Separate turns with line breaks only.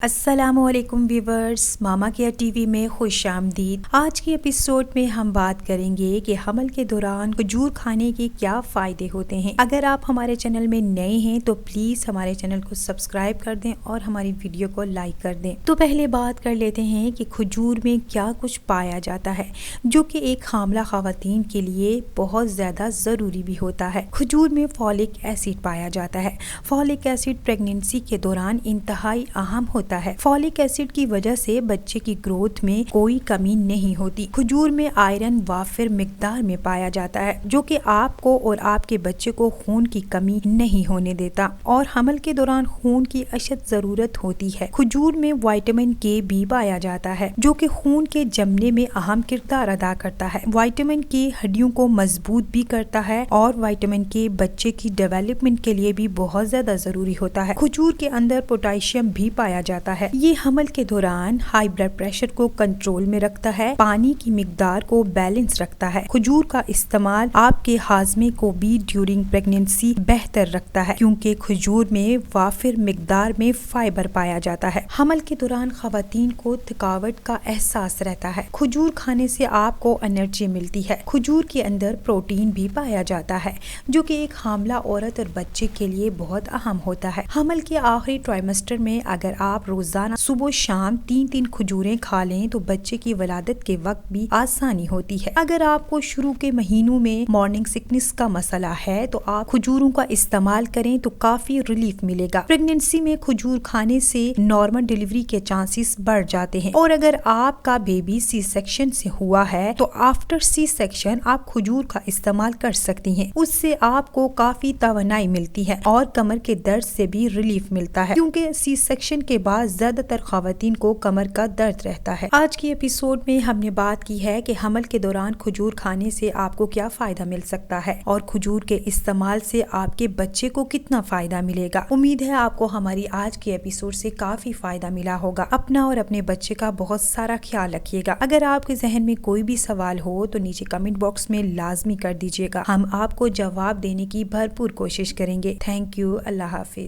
السلام علیکم ویورز، ماما care T V میں خوش آمدید۔ آج کی ایپیسوڈ میں ہم بات کریں گے کہ حمل کے دوران کھجور کھانے کے کیا فائدے ہوتے ہیں۔ اگر آپ ہمارے چینل میں نئے ہیں تو پلیز ہمارے چینل کو سبسکرائب کر دیں اور ہماری ویڈیو کو لائک کر دیں۔ تو پہلے بات کر لیتے ہیں کہ کھجور میں کیا کچھ پایا جاتا ہے جو کہ ایک حاملہ خواتین کے لیے بہت زیادہ ضروری بھی ہوتا ہے۔ کھجور میں فولک ایسڈ پایا جاتا ہے۔ فولک ایسڈ پریگنینسی کے دوران انتہائی اہم ہوتا ہے۔ فولک ایسڈ کی وجہ سے بچے کی گروتھ میں کوئی کمی نہیں ہوتی۔ کھجور میں آئرن وافر مقدار میں پایا جاتا ہے جو کہ آپ کو اور آپ کے بچے کو خون کی کمی نہیں ہونے دیتا اور حمل کے دوران خون کی اشد ضرورت ہوتی ہے۔ کھجور میں وٹامن کے بھی پایا جاتا ہے جو کہ خون کے جمنے میں اہم کردار ادا کرتا ہے۔ وٹامن کے ہڈیوں کو مضبوط بھی کرتا ہے اور وٹامن کے بچے کی ڈیولپمنٹ کے لیے بھی بہت زیادہ ضروری ہوتا ہے۔ کھجور کے اندر پوٹاشیم بھی پایا جاتا ہے۔ یہ حمل کے دوران ہائی بلڈ پریشر کو کنٹرول میں رکھتا ہے، پانی کی مقدار کو بیلنس رکھتا ہے۔ کھجور کا استعمال آپ کے ہاضمے کو بھی ڈیورنگ پریگنینسی بہتر رکھتا ہے کیونکہ کھجور میں وافر مقدار میں فائبر پایا جاتا ہے۔ حمل کے دوران خواتین کو تھکاوٹ کا احساس رہتا ہے۔ کھجور کھانے سے آپ کو انرجی ملتی ہے۔ کھجور کے اندر پروٹین بھی پایا جاتا ہے جو کہ ایک حاملہ عورت اور بچے کے لیے بہت اہم ہوتا ہے۔ حمل کے آخری ٹرائمسٹر میں اگر آپ روزانہ صبح و شام 3 کھجوریں کھا لیں تو بچے کی ولادت کے وقت بھی آسانی ہوتی ہے۔ اگر آپ کو شروع کے مہینوں میں مارننگ سکنس کا مسئلہ ہے تو آپ کھجوروں کا استعمال کریں تو کافی ریلیف ملے گا۔ پریگنینسی میں کھجور کھانے سے نارمل ڈیلیوری کے چانسز بڑھ جاتے ہیں اور اگر آپ کا بیبی سی سیکشن سے ہوا ہے تو آفٹر سی سیکشن آپ کھجور کا استعمال کر سکتی ہیں۔ اس سے آپ کو کافی توانائی ملتی ہے اور کمر کے درد سے بھی ریلیف ملتا ہے کیونکہ سی سیکشن کے بعد زیادہ تر خواتین کو کمر کا درد رہتا ہے۔ آج کی ایپیسوڈ میں ہم نے بات کی ہے کہ حمل کے دوران کھجور کھانے سے آپ کو کیا فائدہ مل سکتا ہے اور کھجور کے استعمال سے آپ کے بچے کو کتنا فائدہ ملے گا۔ امید ہے آپ کو ہماری آج کی ایپیسوڈ سے کافی فائدہ ملا ہوگا۔ اپنا اور اپنے بچے کا بہت سارا خیال رکھیے گا۔ اگر آپ کے ذہن میں کوئی بھی سوال ہو تو نیچے کمنٹ باکس میں لازمی کر دیجیے گا، ہم آپ کو جواب دینے کی بھرپور کوشش کریں گے۔ تھینک یو، اللہ حافظ۔